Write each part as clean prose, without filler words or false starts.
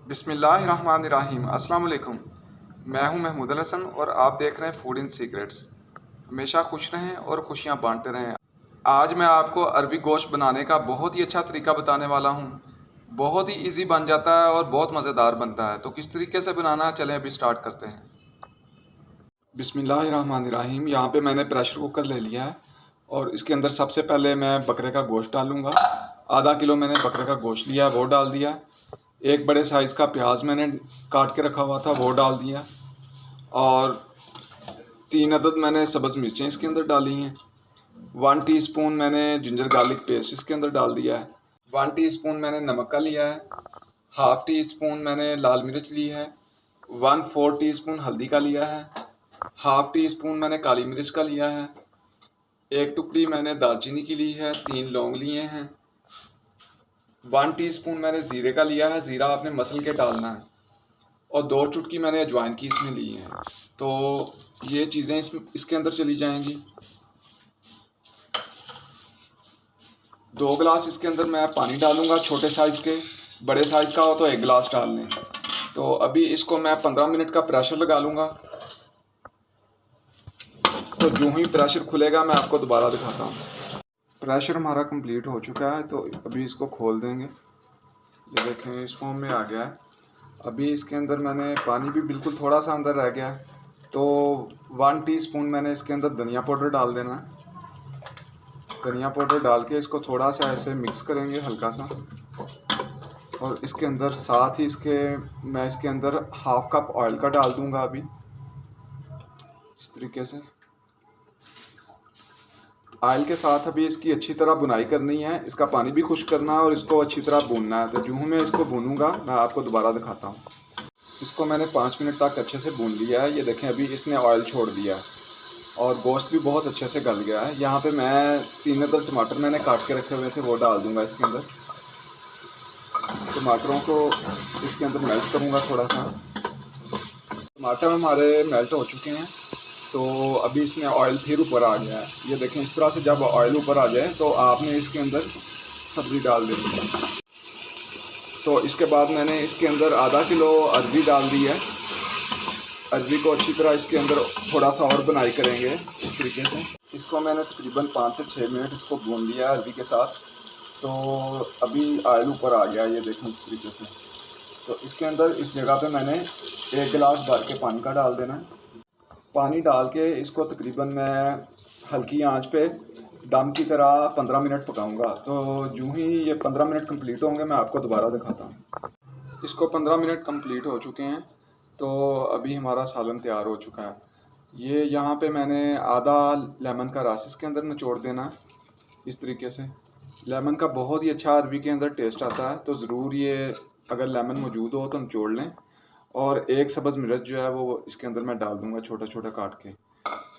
बिस्मिल्लाहिर्रहमानिर्रहीम। अस्सलाम वालेकुम। मैं हूं महमूद अल हसन और आप देख रहे हैं फूड इन सीक्रेट्स। हमेशा खुश रहें और खुशियां बांटते रहें। आज मैं आपको अरबी गोश्त बनाने का बहुत ही अच्छा तरीका बताने वाला हूं। बहुत ही इजी बन जाता है और बहुत मज़ेदार बनता है। तो किस तरीके से बनाना है, चलें अभी स्टार्ट करते हैं। बिस्मिल्लाहिर्रहमानिर्रहीम। यहाँ पे मैंने प्रेशर कुकर ले लिया है और इसके अंदर सबसे पहले मैं बकरे का गोश्त डालूंगा। आधा किलो मैंने बकरे का गोश्त लिया, वो डाल दिया। एक बड़े साइज़ का प्याज मैंने काट के रखा हुआ था, वो डाल दिया। और 3 अदद मैंने सब्ज़ मिर्चें इसके अंदर डाली हैं। 1 टीस्पून मैंने जिंजर गार्लिक पेस्ट इसके अंदर डाल दिया है। 1 टीस्पून मैंने नमक का लिया है। हाफ़ टी स्पून मैंने लाल मिर्च ली है। 1/4 टीस्पून हल्दी का लिया है। हाफ़ टी स्पून मैंने काली मिर्च का लिया है। एक टुकड़ी मैंने दालचीनी की ली है। 3 लौंग लिए हैं। 1 टीस्पून मैंने ज़ीरे का लिया है। ज़ीरा आपने मसल के डालना है। और 2 चुटकी मैंने अजवाइन की इसमें ली है। तो ये चीज़ें इसके अंदर चली जाएंगी। 2 गिलास इसके अंदर मैं पानी डालूंगा, छोटे साइज़ के। बड़े साइज़ का हो तो 1 गिलास डाल लें। तो अभी इसको मैं 15 मिनट का प्रेशर लगा लूँगा। तो जो ही प्रेशर खुलेगा मैं आपको दोबारा दिखाता हूँ। प्रेशर हमारा कंप्लीट हो चुका है, तो अभी इसको खोल देंगे। ये देखें, इस फॉर्म में आ गया है। अभी इसके अंदर मैंने पानी भी बिल्कुल थोड़ा सा अंदर रह गया है, तो 1 टीस्पून मैंने इसके अंदर धनिया पाउडर डाल देना है। धनिया पाउडर डाल के इसको थोड़ा सा ऐसे मिक्स करेंगे हल्का सा। और इसके अंदर साथ ही मैं इसके अंदर हाफ़ कप ऑयल का डाल दूंगा अभी, इस तरीके से। ऑयल के साथ अभी इसकी अच्छी तरह बुनाई करनी है, इसका पानी भी खुश्क करना है और इसको अच्छी तरह भूनना है। तो जो मैं इसको भूनूंगा मैं आपको दोबारा दिखाता हूँ। इसको मैंने 5 मिनट तक अच्छे से भून लिया है। ये देखें, अभी इसने ऑयल छोड़ दिया है और गोश्त भी बहुत अच्छे से गल गया है। यहाँ पे मैं 3 अदद टमाटर मैंने काट के रखे हुए थे, वो डाल दूंगा इसके अंदर। टमाटरों को इसके अंदर मेल्ट करूँगा थोड़ा सा। टमाटर हमारे मेल्ट हो चुके हैं, तो अभी इसमें ऑयल फिर ऊपर आ गया है। ये देखें, इस तरह से जब ऑयल ऊपर आ जाए तो आपने इसके अंदर सब्ज़ी डाल देनी है। तो इसके बाद मैंने इसके अंदर आधा किलो अरबी डाल दी है। अरबी को अच्छी तरह इसके अंदर थोड़ा सा और बुनाई करेंगे इस तरीके से। इसको मैंने तकरीबन 5 से 6 मिनट इसको भून लिया अरबी के साथ। तो अभी ऑयल ऊपर आ गया, ये देखें इस तरीके से। तो इसके अंदर इस जगह पे मैंने 1 गिलास भर के पानी का डाल देना है। पानी डाल के इसको तकरीबन मैं हल्की आंच पे दम की तरह 15 मिनट पकाऊंगा। तो जो ही ये 15 मिनट कंप्लीट होंगे मैं आपको दोबारा दिखाता हूँ। इसको 15 मिनट कंप्लीट हो चुके हैं, तो अभी हमारा सालन तैयार हो चुका है। ये यहाँ पे मैंने आधा लेमन का रस इसके अंदर निचोड़ देना है इस तरीके से। लेमन का बहुत ही अच्छा अरबी के अंदर टेस्ट आता है, तो ज़रूर ये अगर लेमन मौजूद हो तो निचोड़ लें। और एक सब्ज़ मिर्च जो है वो इसके अंदर मैं डाल दूंगा छोटा छोटा काट के।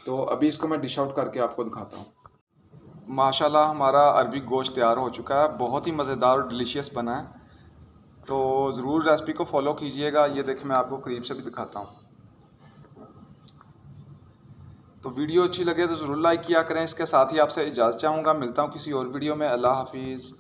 तो अभी इसको मैं डिश आउट करके आपको दिखाता हूँ। माशाल्लाह हमारा अरबी गोश्त तैयार हो चुका है, बहुत ही मज़ेदार और डिलीशियस बना है। तो ज़रूर रेसिपी को फॉलो कीजिएगा। ये देखें, मैं आपको करीब से भी दिखाता हूँ। तो वीडियो अच्छी लगे तो ज़रूर लाइक किया करें। इसके साथ ही आपसे इजाज़त चाहूँगा। मिलता हूँ किसी और वीडियो में। अल्लाह हाफिज़।